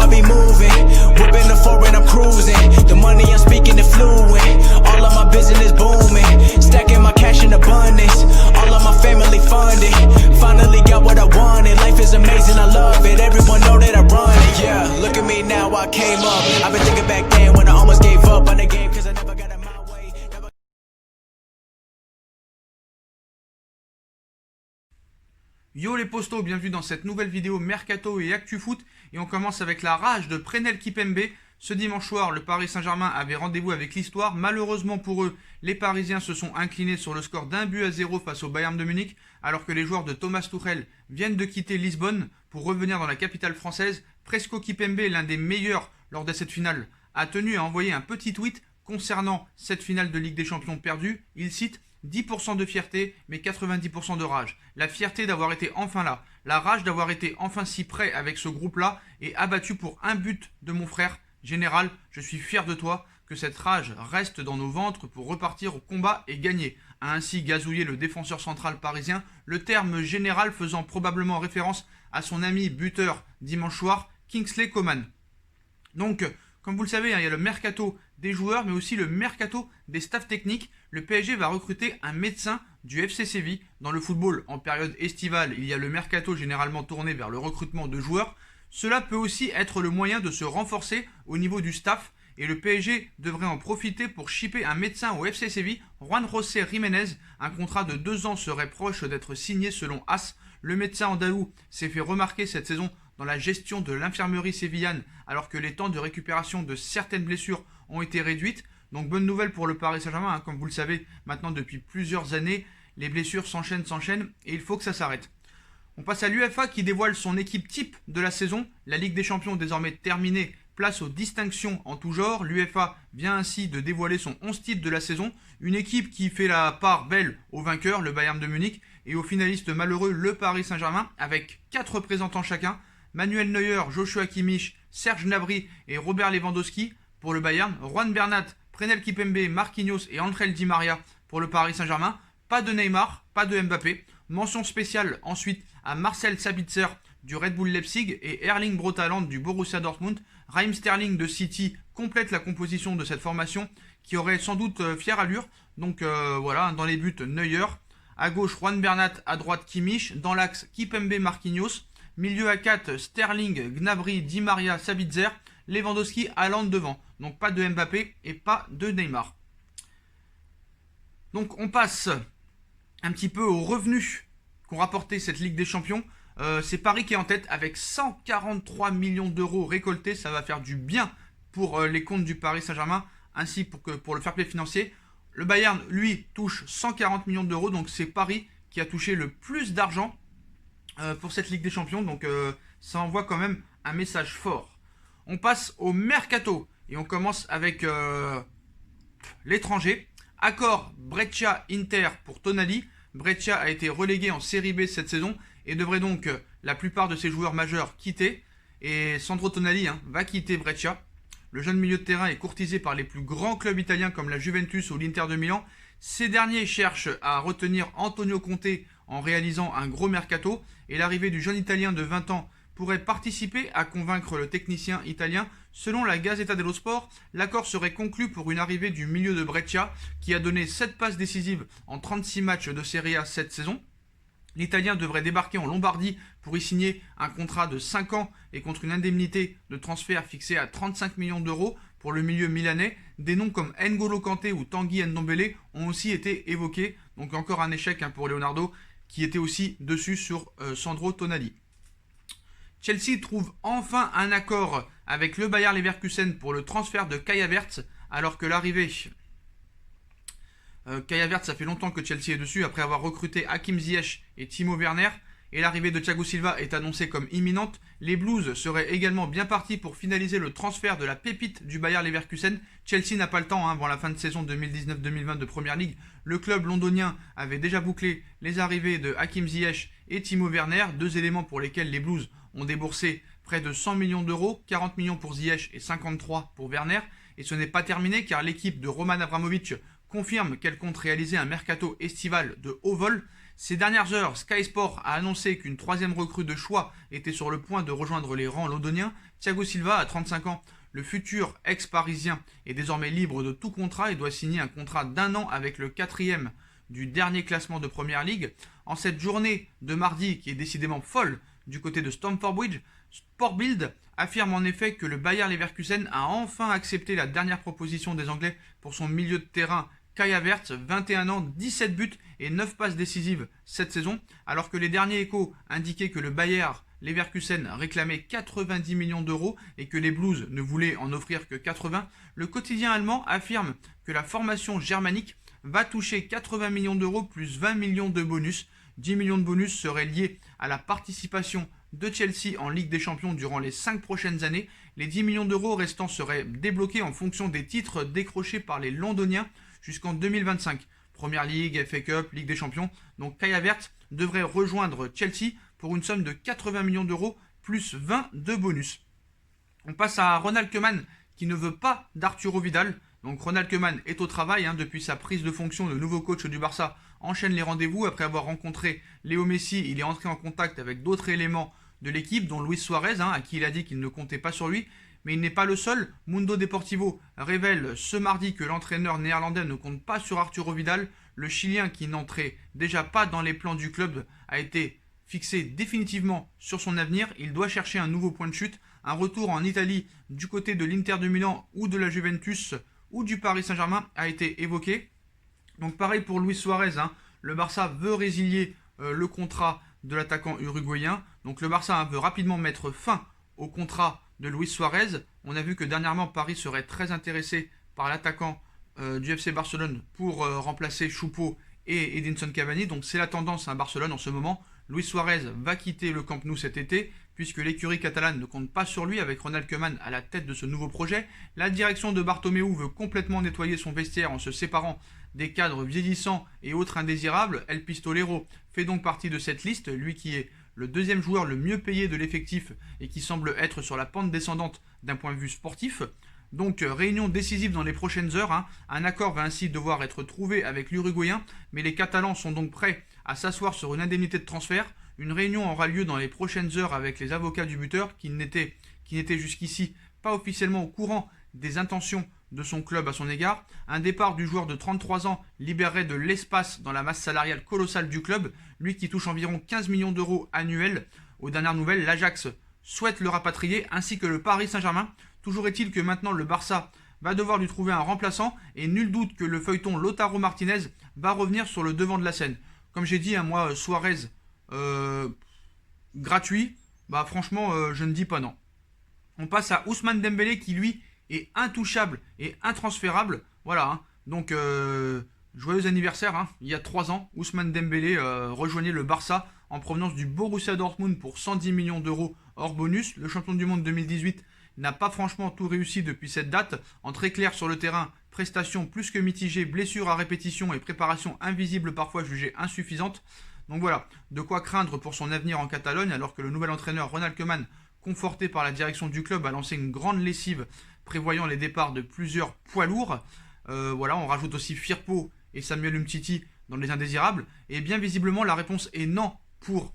I be moving. Whipping the foreign, I'm cruising. The money I'm speaking is fluent. All of my business booming. Stacking my cash in abundance. All of my family funded. Finally got what I wanted. Life is amazing, I love it. Everyone know that I run it. Yeah, look at me now, I came up. I've been thinking back then when I almost gave up on the game, cause I never got in my way. Yo les postos, bienvenue dans cette nouvelle vidéo Mercato et Actu Foot. Et on commence avec la rage de Presnel Kimpembe. Ce dimanche soir, le Paris Saint-Germain avait rendez-vous avec l'histoire. Malheureusement pour eux, les Parisiens se sont inclinés sur le score d'1-0 face au Bayern de Munich, alors que les joueurs de Thomas Tuchel viennent de quitter Lisbonne pour revenir dans la capitale française. Presco Kimpembe, l'un des meilleurs lors de cette finale, a tenu à envoyer un petit tweet concernant cette finale de Ligue des Champions perdue. Il cite: 10% de fierté, mais 90% de rage. La fierté d'avoir été enfin là. La rage d'avoir été enfin si près avec ce groupe-là et abattu pour un but de mon frère. Général, je suis fier de toi. Que cette rage reste dans nos ventres pour repartir au combat et gagner. A ainsi gazouillé le défenseur central parisien, le terme général faisant probablement référence à son ami buteur dimanche soir, Kingsley Coman. Donc, comme vous le savez, il y a le mercato des joueurs, mais aussi le mercato des staffs techniques. Le PSG va recruter un médecin du FC Séville. Dans le football, en période estivale, il y a le mercato généralement tourné vers le recrutement de joueurs. Cela peut aussi être le moyen de se renforcer au niveau du staff. Et le PSG devrait en profiter pour shipper un médecin au FC Séville, Juan José Jiménez. Un contrat de 2 ans serait proche d'être signé selon AS. Le médecin andalou s'est fait remarquer cette saison dans la gestion de l'infirmerie sévillane, alors que les temps de récupération de certaines blessures ont été réduites. Donc bonne nouvelle pour le Paris Saint-Germain, hein. Comme vous le savez, maintenant depuis plusieurs années, les blessures s'enchaînent et il faut que ça s'arrête. On passe à l'UEFA qui dévoile son équipe type de la saison. La Ligue des Champions désormais terminée, place aux distinctions en tout genre. L'UEFA vient ainsi de dévoiler son 11 type de la saison. Une équipe qui fait la part belle au vainqueur, le Bayern de Munich, et aux finalistes malheureux, le Paris Saint-Germain, avec 4 représentants chacun. Manuel Neuer, Joshua Kimmich, Serge Gnabry et Robert Lewandowski pour le Bayern. Juan Bernat, Presnel Kimpembe, Marquinhos et Ángel Di María pour le Paris Saint-Germain. Pas de Neymar, pas de Mbappé. Mention spéciale ensuite à Marcel Sabitzer du Red Bull Leipzig et Erling Braut Haaland du Borussia Dortmund. Raheem Sterling de City complète la composition de cette formation qui aurait sans doute fière allure. Donc voilà, dans les buts Neuer, à gauche Juan Bernat, à droite Kimmich, dans l'axe Kimpembe, Marquinhos, milieu à 4 Sterling, Gnabry, Di Maria, Sabitzer, Lewandowski, Haaland devant. Donc pas de Mbappé et pas de Neymar. Donc on passe un petit peu aux revenus qu'ont rapporté cette Ligue des Champions. C'est Paris qui est en tête avec 143 millions d'euros récoltés. Ça va faire du bien pour les comptes du Paris Saint-Germain, ainsi pour le fair play financier. Le Bayern, lui, touche 140 millions d'euros. Donc c'est Paris qui a touché le plus d'argent pour cette Ligue des Champions. Donc ça envoie quand même un message fort. On passe au mercato et on commence avec l'étranger. Accord Brescia-Inter pour Tonali. Brescia a été relégué en Série B cette saison et devrait donc la plupart de ses joueurs majeurs quitter. Et Sandro Tonali va quitter Brescia. Le jeune milieu de terrain est courtisé par les plus grands clubs italiens comme la Juventus ou l'Inter de Milan. Ces derniers cherchent à retenir Antonio Conte en réalisant un gros mercato. Et l'arrivée du jeune Italien de 20 ans pourrait participer à convaincre le technicien italien. Selon la Gazzetta dello Sport, l'accord serait conclu pour une arrivée du milieu de Brescia qui a donné 7 passes décisives en 36 matchs de Serie A cette saison. L'Italien devrait débarquer en Lombardie pour y signer un contrat de 5 ans et contre une indemnité de transfert fixée à 35 millions d'euros pour le milieu milanais. Des noms comme N'Golo Kanté ou Tanguy Ndombele ont aussi été évoqués. Donc encore un échec pour Leonardo qui était aussi dessus sur Sandro Tonali. Chelsea trouve enfin un accord avec le Bayer Leverkusen pour le transfert de Kai Havertz, alors que l'arrivée... Kai Havertz, ça fait longtemps que Chelsea est dessus, après avoir recruté Hakim Ziyech et Timo Werner, et l'arrivée de Thiago Silva est annoncée comme imminente. Les Blues seraient également bien partis pour finaliser le transfert de la pépite du Bayer Leverkusen. Chelsea n'a pas le temps avant la fin de saison 2019-2020 de Première Ligue. Le club londonien avait déjà bouclé les arrivées de Hakim Ziyech et Timo Werner, 2 éléments pour lesquels les Blues ont déboursé près de 100 millions d'euros, 40 millions pour Ziyech et 53 pour Werner. Et ce n'est pas terminé car l'équipe de Roman Abramovich confirme qu'elle compte réaliser un mercato estival de haut vol. Ces dernières heures, Sky Sport a annoncé qu'une troisième recrue de choix était sur le point de rejoindre les rangs londoniens. Thiago Silva a 35 ans. Le futur ex-parisien est désormais libre de tout contrat et doit signer un contrat d'1 an avec le 4e du dernier classement de Première Ligue. En cette journée de mardi qui est décidément folle du côté de Stamford Bridge, Sportbild affirme en effet que le Bayer Leverkusen a enfin accepté la dernière proposition des Anglais pour son milieu de terrain Kai Havertz, 21 ans, 17 buts et 9 passes décisives cette saison, alors que les derniers échos indiquaient que le Bayer Leverkusen réclamait 90 millions d'euros et que les Blues ne voulaient en offrir que 80, le quotidien allemand affirme que la formation germanique va toucher 80 millions d'euros plus 20 millions de bonus. 10 millions de bonus seraient liés à la participation de Chelsea en Ligue des Champions durant les 5 prochaines années. Les 10 millions d'euros restants seraient débloqués en fonction des titres décrochés par les Londoniens jusqu'en 2025. Première Ligue, FA Cup, Ligue des Champions. Donc Kai Havertz devrait rejoindre Chelsea pour une somme de 80 millions d'euros plus 20 de bonus. On passe à Ronald Koeman qui ne veut pas d'Arturo Vidal. Donc Ronald Koeman est au travail depuis sa prise de fonction. Le nouveau coach du Barça enchaîne les rendez-vous. Après avoir rencontré Léo Messi, il est entré en contact avec d'autres éléments de l'équipe, dont Luis Suarez, à qui il a dit qu'il ne comptait pas sur lui. Mais il n'est pas le seul. Mundo Deportivo révèle ce mardi que l'entraîneur néerlandais ne compte pas sur Arturo Vidal. Le Chilien, qui n'entrait déjà pas dans les plans du club, a été fixé définitivement sur son avenir. Il doit chercher un nouveau point de chute. Un retour en Italie du côté de l'Inter de Milan ou de la Juventus ou du Paris Saint-Germain a été évoqué. Donc pareil pour Luis Suarez, le Barça veut résilier le contrat de l'attaquant uruguayen. Donc le Barça veut rapidement mettre fin au contrat de Luis Suarez. On a vu que dernièrement Paris serait très intéressé par l'attaquant du FC Barcelone pour remplacer Choupo et Edinson Cavani. Donc c'est la tendance à Barcelone en ce moment. Luis Suarez va quitter le Camp Nou cet été puisque l'écurie catalane ne compte pas sur lui avec Ronald Koeman à la tête de ce nouveau projet. La direction de Bartomeu veut complètement nettoyer son vestiaire en se séparant des cadres vieillissants et autres indésirables. El Pistolero fait donc partie de cette liste, lui qui est le deuxième joueur le mieux payé de l'effectif et qui semble être sur la pente descendante d'un point de vue sportif. Donc réunion décisive dans les prochaines heures. Un accord va ainsi devoir être trouvé avec l'Uruguayen, mais les Catalans sont donc prêts à s'asseoir sur une indemnité de transfert. Une réunion aura lieu dans les prochaines heures avec les avocats du buteur qui n'étaient jusqu'ici pas officiellement au courant des intentions de son club à son égard. Un départ du joueur de 33 ans libérerait de l'espace dans la masse salariale colossale du club, lui qui touche environ 15 millions d'euros annuels. Aux dernières nouvelles, l'Ajax souhaite le rapatrier ainsi que le Paris Saint-Germain. Toujours est-il que maintenant le Barça va devoir lui trouver un remplaçant et nul doute que le feuilleton Lautaro Martinez va revenir sur le devant de la scène. Comme j'ai dit, moi, Suarez gratuit, franchement, je ne dis pas non. On passe à Ousmane Dembélé qui, lui, est intouchable et intransférable. Voilà, donc joyeux anniversaire, il y a 3 ans, Ousmane Dembélé rejoignait le Barça en provenance du Borussia Dortmund pour 110 millions d'euros hors bonus. Le champion du monde 2018 n'a pas franchement tout réussi depuis cette date. En très clair sur le terrain, prestations plus que mitigées, blessures à répétition et préparation invisible parfois jugées insuffisantes. Donc voilà, de quoi craindre pour son avenir en Catalogne alors que le nouvel entraîneur Ronald Koeman, conforté par la direction du club, a lancé une grande lessive prévoyant les départs de plusieurs poids lourds. On rajoute aussi Firpo et Samuel Umtiti dans les indésirables. Et bien visiblement, la réponse est non pour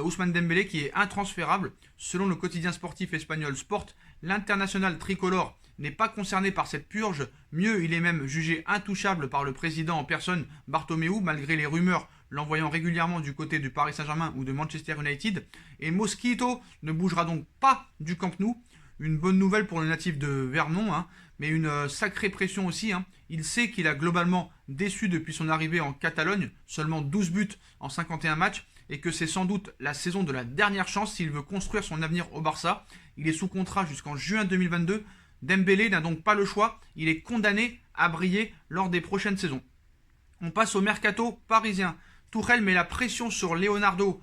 Ousmane Dembélé qui est intransférable. Selon le quotidien sportif espagnol Sport, l'international tricolore n'est pas concerné par cette purge. Mieux, il est même jugé intouchable par le président en personne, Bartomeu, malgré les rumeurs l'envoyant régulièrement du côté du Paris Saint-Germain ou de Manchester United. Et Mosquito ne bougera donc pas du Camp Nou. Une bonne nouvelle pour le natif de Vernon, mais une sacrée pression aussi. Il sait qu'il a globalement déçu depuis son arrivée en Catalogne, seulement 12 buts en 51 matchs, et que c'est sans doute la saison de la dernière chance s'il veut construire son avenir au Barça. Il est sous contrat jusqu'en juin 2022. Dembélé n'a donc pas le choix, il est condamné à briller lors des prochaines saisons. On passe au mercato parisien. Tuchel met la pression sur Leonardo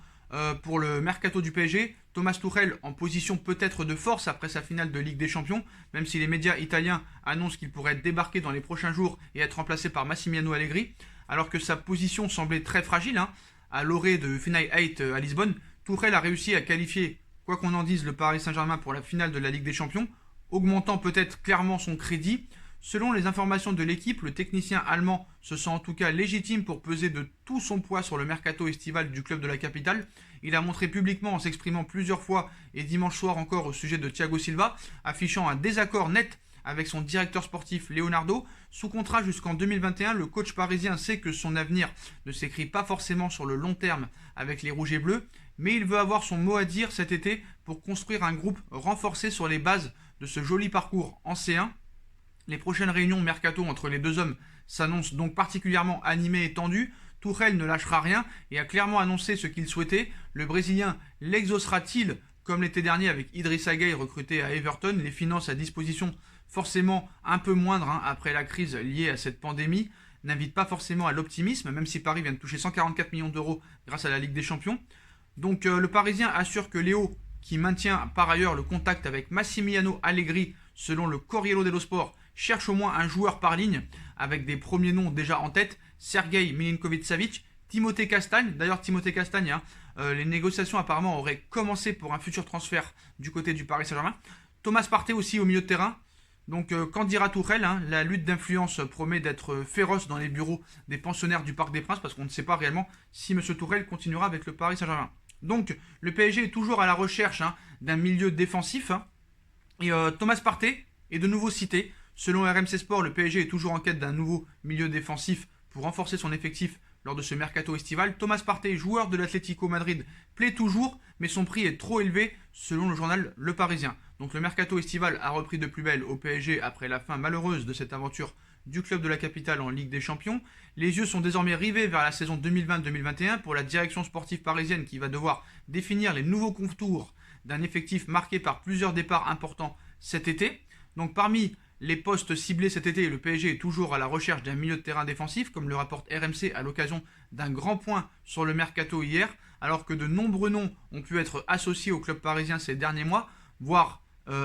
pour le mercato du PSG. Thomas Tuchel en position peut-être de force après sa finale de Ligue des Champions, même si les médias italiens annoncent qu'il pourrait débarquer dans les prochains jours et être remplacé par Massimiliano Allegri, alors que sa position semblait très fragile. À l'orée de Final 8 à Lisbonne, Tuchel a réussi à qualifier, quoi qu'on en dise, le Paris Saint-Germain pour la finale de la Ligue des Champions, augmentant peut-être clairement son crédit. Selon les informations de l'équipe, le technicien allemand se sent en tout cas légitime pour peser de tout son poids sur le mercato estival du club de la capitale. Il a montré publiquement en s'exprimant plusieurs fois et dimanche soir encore au sujet de Thiago Silva, affichant un désaccord net avec son directeur sportif Leonardo. Sous contrat jusqu'en 2021, le coach parisien sait que son avenir ne s'écrit pas forcément sur le long terme avec les Rouges et Bleus, mais il veut avoir son mot à dire cet été pour construire un groupe renforcé sur les bases de ce joli parcours en C1. Les prochaines réunions mercato entre les deux hommes s'annoncent donc particulièrement animées et tendues. Tuchel ne lâchera rien et a clairement annoncé ce qu'il souhaitait. Le Brésilien l'exaucera-t-il comme l'été dernier avec Idrissa Gueye recruté à Everton? Les finances à disposition forcément un peu moindres après la crise liée à cette pandémie n'invitent pas forcément à l'optimisme, même si Paris vient de toucher 144 millions d'euros grâce à la Ligue des Champions. Donc le Parisien assure que Léo, qui maintient par ailleurs le contact avec Massimiliano Allegri selon le Corriere dello Sport, cherche au moins un joueur par ligne, avec des premiers noms déjà en tête, Sergei Milinkovic-Savic, Timothée Castagne. D'ailleurs, Timothée Castagne, les négociations apparemment auraient commencé pour un futur transfert du côté du Paris Saint-Germain. Thomas Partey aussi au milieu de terrain. Donc, qu'en dira Tuchel, la lutte d'influence promet d'être féroce dans les bureaux des pensionnaires du Parc des Princes, parce qu'on ne sait pas réellement si M. Tuchel continuera avec le Paris Saint-Germain. Donc, le PSG est toujours à la recherche d'un milieu défensif. Et Thomas Partey est de nouveau cité. Selon RMC Sport, le PSG est toujours en quête d'un nouveau milieu défensif pour renforcer son effectif lors de ce mercato estival. Thomas Partey, joueur de l'Atlético Madrid, plaît toujours, mais son prix est trop élevé selon le journal Le Parisien. Donc le mercato estival a repris de plus belle au PSG après la fin malheureuse de cette aventure du club de la capitale en Ligue des Champions. Les yeux sont désormais rivés vers la saison 2020-2021 pour la direction sportive parisienne qui va devoir définir les nouveaux contours d'un effectif marqué par plusieurs départs importants cet été. Donc parmi les postes ciblés cet été, le PSG est toujours à la recherche d'un milieu de terrain défensif, comme le rapporte RMC à l'occasion d'un grand point sur le mercato hier, alors que de nombreux noms ont pu être associés au club parisien ces derniers mois, voire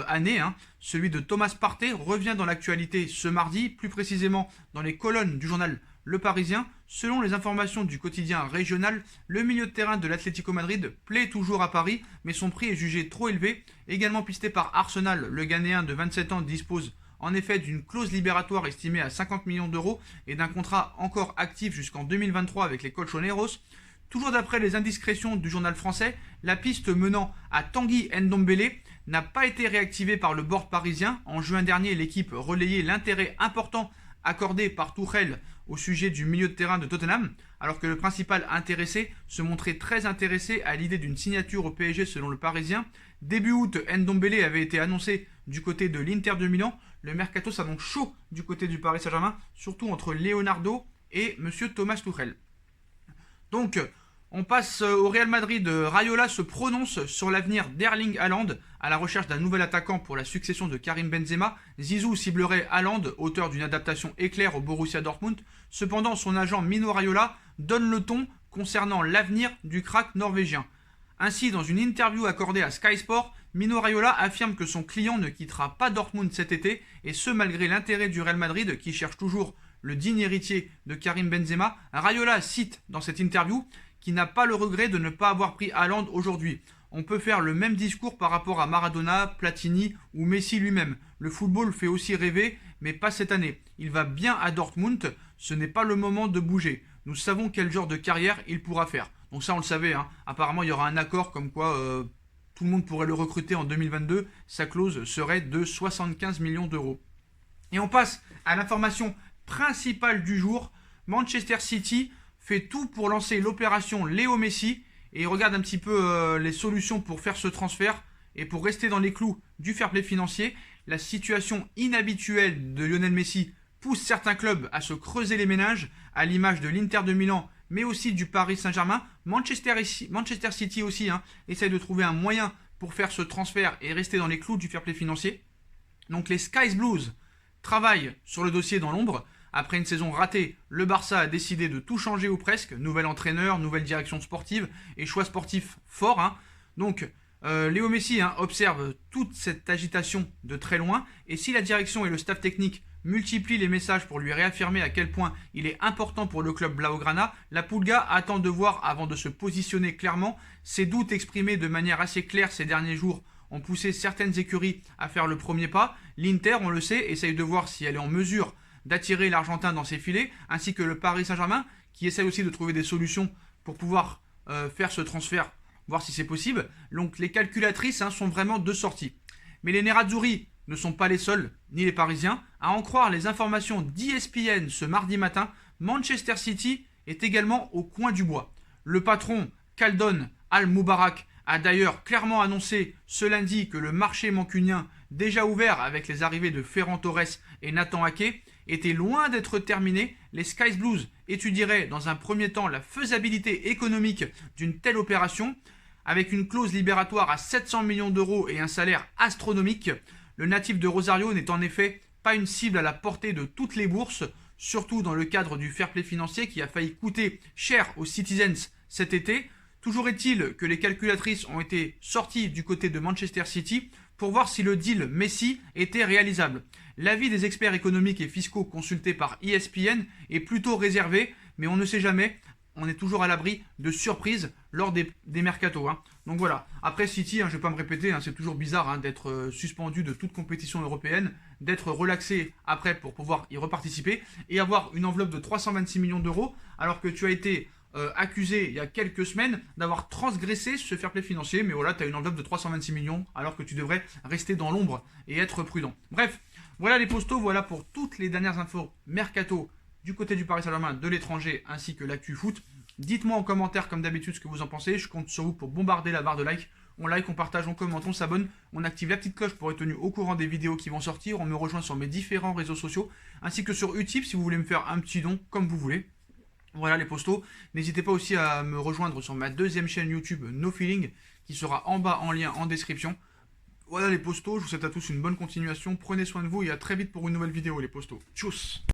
années. Celui de Thomas Partey revient dans l'actualité ce mardi, plus précisément dans les colonnes du journal Le Parisien. Selon les informations du quotidien régional, le milieu de terrain de l'Atlético Madrid plaît toujours à Paris, mais son prix est jugé trop élevé. Également pisté par Arsenal, le Ghanéen de 27 ans dispose en effet d'une clause libératoire estimée à 50 millions d'euros et d'un contrat encore actif jusqu'en 2023 avec les Colchoneros. Toujours d'après les indiscrétions du journal français, la piste menant à Tanguy Ndombele n'a pas été réactivée par le board parisien. En juin dernier, l'équipe relayait l'intérêt important accordé par Tuchel au sujet du milieu de terrain de Tottenham, alors que le principal intéressé se montrait très intéressé à l'idée d'une signature au PSG selon le Parisien. Début août, Ndombele avait été annoncé du côté de l'Inter de Milan. Le mercato s'annonce chaud du côté du Paris Saint-Germain, surtout entre Leonardo et M. Thomas Tuchel. Donc, on passe au Real Madrid. Raiola se prononce sur l'avenir d'Erling Haaland à la recherche d'un nouvel attaquant pour la succession de Karim Benzema. Zizou ciblerait Haaland, auteur d'une adaptation éclair au Borussia Dortmund. Cependant, son agent Mino Raiola donne le ton concernant l'avenir du crack norvégien. Ainsi, dans une interview accordée à Sky Sport, Mino Raiola affirme que son client ne quittera pas Dortmund cet été, et ce malgré l'intérêt du Real Madrid qui cherche toujours le digne héritier de Karim Benzema. Raiola cite dans cette interview qu'il n'a pas le regret de ne pas avoir pris Haaland aujourd'hui. On peut faire le même discours par rapport à Maradona, Platini ou Messi lui-même. Le football fait aussi rêver, mais pas cette année. Il va bien à Dortmund, ce n'est pas le moment de bouger. Nous savons quel genre de carrière il pourra faire. Donc ça on le savait, apparemment il y aura un accord comme quoi tout le monde pourrait le recruter en 2022. Sa clause serait de 75 millions d'euros. Et on passe à l'information principale du jour. Manchester City fait tout pour lancer l'opération Léo Messi et regarde un petit peu les solutions pour faire ce transfert et pour rester dans les clous du fair play financier. La situation inhabituelle de Lionel Messi pousse certains clubs à se creuser les méninges, à l'image de l'Inter de Milan, mais aussi du Paris Saint-Germain. Manchester City aussi essaye de trouver un moyen pour faire ce transfert et rester dans les clous du fair play financier. Donc les Skies Blues travaillent sur le dossier dans l'ombre. Après une saison ratée, le Barça a décidé de tout changer ou presque. Nouvel entraîneur, nouvelle direction sportive et choix sportif fort. Donc Léo Messi observe toute cette agitation de très loin. Et si la direction et le staff technique multiplient les messages pour lui réaffirmer à quel point il est important pour le club Blaugrana, la Pulga attend de voir avant de se positionner clairement. Ses doutes exprimés de manière assez claire ces derniers jours ont poussé certaines écuries à faire le premier pas. L'Inter, on le sait, essaye de voir si elle est en mesure d'attirer l'Argentin dans ses filets, ainsi que le Paris Saint-Germain, qui essaye aussi de trouver des solutions pour pouvoir faire ce transfert, voir si c'est possible. Donc les calculatrices sont vraiment de sortie. Mais les Nerazzurri ne sont pas les seuls, ni les Parisiens. À en croire les informations d'ESPN ce mardi matin, Manchester City est également au coin du bois. Le patron Khaldun Al-Mubarak a d'ailleurs clairement annoncé ce lundi que le marché mancunien, déjà ouvert avec les arrivées de Ferran Torres et Nathan Ake, était loin d'être terminé. Les Skies Blues étudieraient dans un premier temps la faisabilité économique d'une telle opération, avec une clause libératoire à 700 millions d'euros et un salaire astronomique. Le natif de Rosario n'est en effet pas une cible à la portée de toutes les bourses, surtout dans le cadre du fair play financier qui a failli coûter cher aux Citizens cet été. Toujours est-il que les calculatrices ont été sorties du côté de Manchester City pour voir si le deal Messi était réalisable. L'avis des experts économiques et fiscaux consultés par ESPN est plutôt réservé, mais on ne sait jamais. On est toujours à l'abri de surprises lors des mercatos. Donc voilà. Après City, je ne vais pas me répéter, c'est toujours bizarre d'être suspendu de toute compétition européenne, d'être relaxé après pour pouvoir y reparticiper et avoir une enveloppe de 326 millions d'euros alors que tu as été accusé il y a quelques semaines d'avoir transgressé ce fair play financier. Mais voilà, tu as une enveloppe de 326 millions alors que tu devrais rester dans l'ombre et être prudent. Bref, voilà les postos, voilà pour toutes les dernières infos mercato du côté du Paris Saint-Germain, de l'étranger, ainsi que l'actu foot. Dites-moi en commentaire, comme d'habitude, ce que vous en pensez. Je compte sur vous pour bombarder la barre de like. On like, on partage, on commente, on s'abonne. On active la petite cloche pour être tenu au courant des vidéos qui vont sortir. On me rejoint sur mes différents réseaux sociaux, ainsi que sur Utip si vous voulez me faire un petit don, comme vous voulez. Voilà les postos. N'hésitez pas aussi à me rejoindre sur ma deuxième chaîne YouTube, No Feeling, qui sera en bas en lien en description. Voilà les postos. Je vous souhaite à tous une bonne continuation. Prenez soin de vous et à très vite pour une nouvelle vidéo les postos. Tchuss!